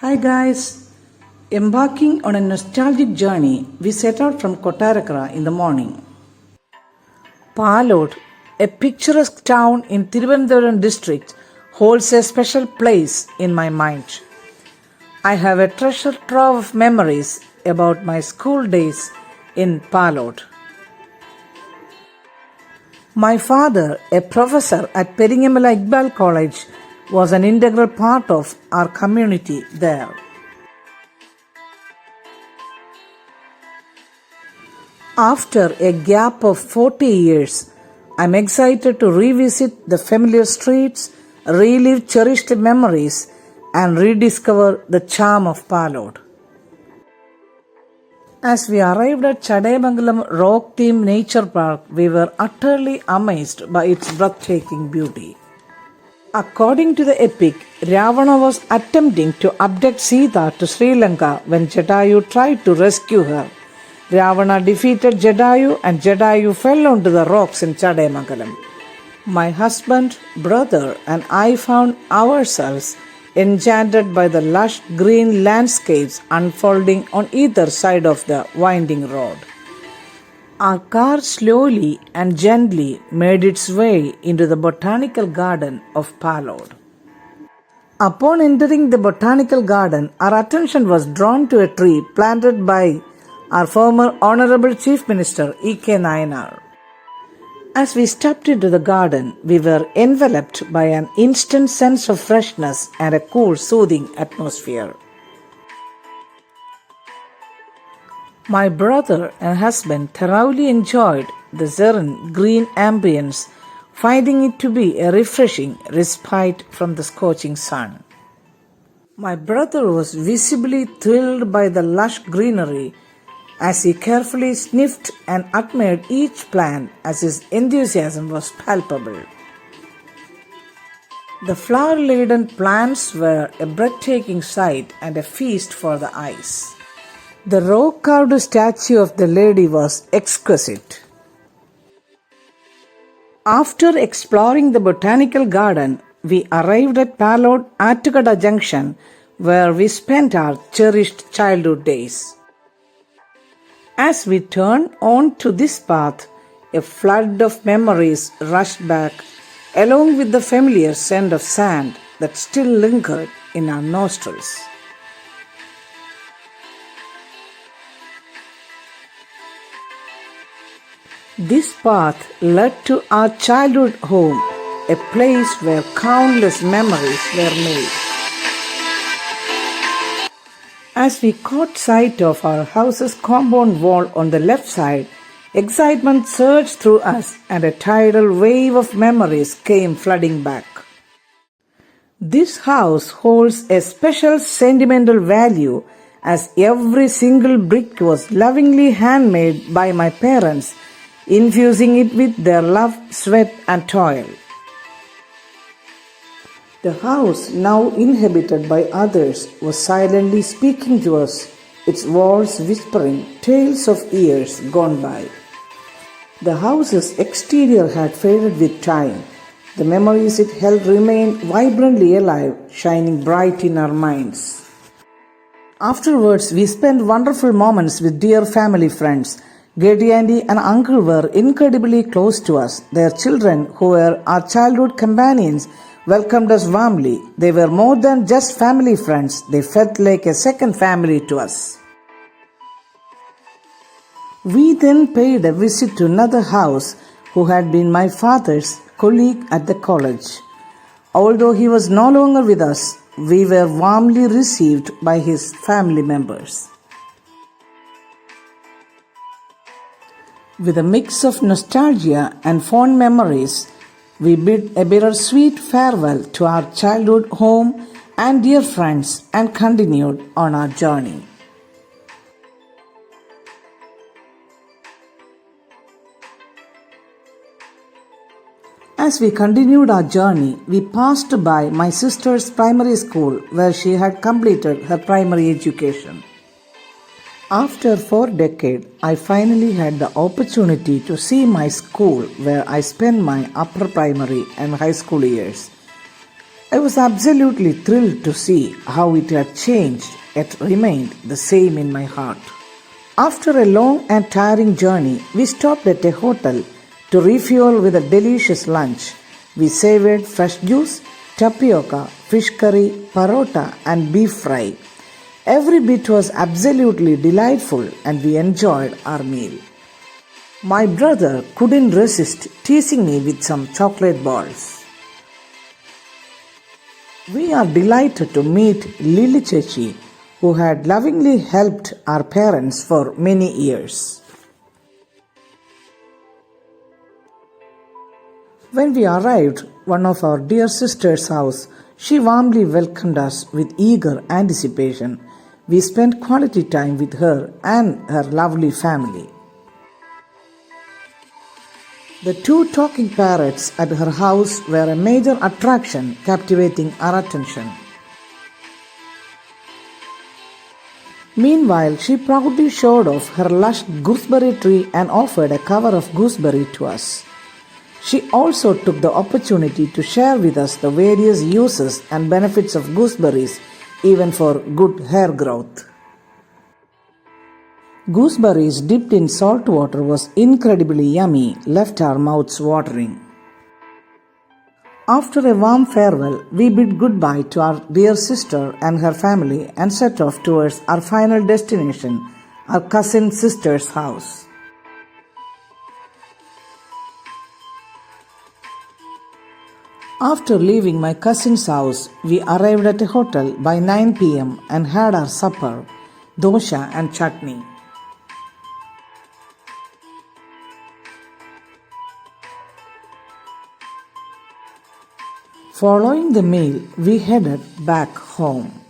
Hi guys, embarking on a nostalgic journey, we set out from Kottarakara in the morning. Palode, a picturesque town in Thiruvananthapuram district, holds a special place in my mind. I have a treasure trove of memories about my school days in Palode. My father, a professor at Peringamala Iqbal College, was an integral part of our community there. After a gap of 40 years, I'm excited to revisit the familiar streets, relive cherished memories, and rediscover the charm of Palode. As we arrived at Chadayamangalam Rock Theme Nature Park, we were utterly amazed by its breathtaking beauty. According to the epic, Ravana was attempting to abduct Sita to Sri Lanka when Jatayu tried to rescue her. Ravana defeated Jatayu and Jatayu fell onto the rocks in Chadayamangalam. My husband, brother and I found ourselves enchanted by the lush green landscapes unfolding on either side of the winding road. Our car slowly and gently made its way into the botanical garden of Palode. Upon entering the botanical garden, our attention was drawn to a tree planted by our former Honorable Chief Minister E.K. Nayanar. As we stepped into the garden, we were enveloped by an instant sense of freshness and a cool, soothing atmosphere. My brother and husband thoroughly enjoyed the serene green ambience, finding it to be a refreshing respite from the scorching sun. My brother was visibly thrilled by the lush greenery as he carefully sniffed and admired each plant as his enthusiasm was palpable. The flower-laden plants were a breathtaking sight and a feast for the eyes. The rock-carved statue of the lady was exquisite. After exploring the botanical garden, we arrived at Palode Attukada Junction, where we spent our cherished childhood days. As we turned on to this path, a flood of memories rushed back, along with the familiar scent of sand that still lingered in our nostrils. This path led to our childhood home, a place where countless memories were made. As we caught sight of our house's compound wall on the left side, excitement surged through us and a tidal wave of memories came flooding back. This house holds a special sentimental value as every single brick was lovingly handmade by my parents, infusing it with their love, sweat and toil. The house, now inhabited by others, was silently speaking to us, its walls whispering tales of years gone by. The house's exterior had faded with time. The memories it held remained vibrantly alive, shining bright in our minds. Afterwards, we spent wonderful moments with dear family friends. Getty auntie and uncle were incredibly close to us. Their children, who were our childhood companions, welcomed us warmly. They were more than just family friends. They felt like a second family to us. We then paid a visit to another house who had been my father's colleague at the college. Although he was no longer with us, we were warmly received by his family members. With a mix of nostalgia and fond memories, we bid a bittersweet farewell to our childhood home and dear friends and continued on our journey. As we continued our journey, we passed by my sister's primary school where she had completed her primary education. After 4 decades, I finally had the opportunity to see my school where I spent my upper primary and high school years. I was absolutely thrilled to see how it had changed yet remained the same in my heart. After a long and tiring journey, we stopped at a hotel to refuel with a delicious lunch. We savored fresh juice, tapioca, fish curry, parota, and beef fry. Every bit was absolutely delightful and we enjoyed our meal. My brother couldn't resist teasing me with some chocolate balls. We are delighted to meet Lily Chechi, who had lovingly helped our parents for many years. When we arrived at one of our dear sister's house, she warmly welcomed us with eager anticipation. We spent quality time with her and her lovely family. The two talking parrots at her house were a major attraction, captivating our attention. Meanwhile, she proudly showed off her lush gooseberry tree and offered a cover of gooseberry to us. She also took the opportunity to share with us the various uses and benefits of gooseberries, even for good hair growth. Gooseberries dipped in salt water was incredibly yummy, left our mouths watering. After a warm farewell, we bid goodbye to our dear sister and her family and set off towards our final destination, our cousin sister's house. After leaving my cousin's house, we arrived at a hotel by 9 p.m. and had our supper, dosha and chutney. Following the meal, we headed back home.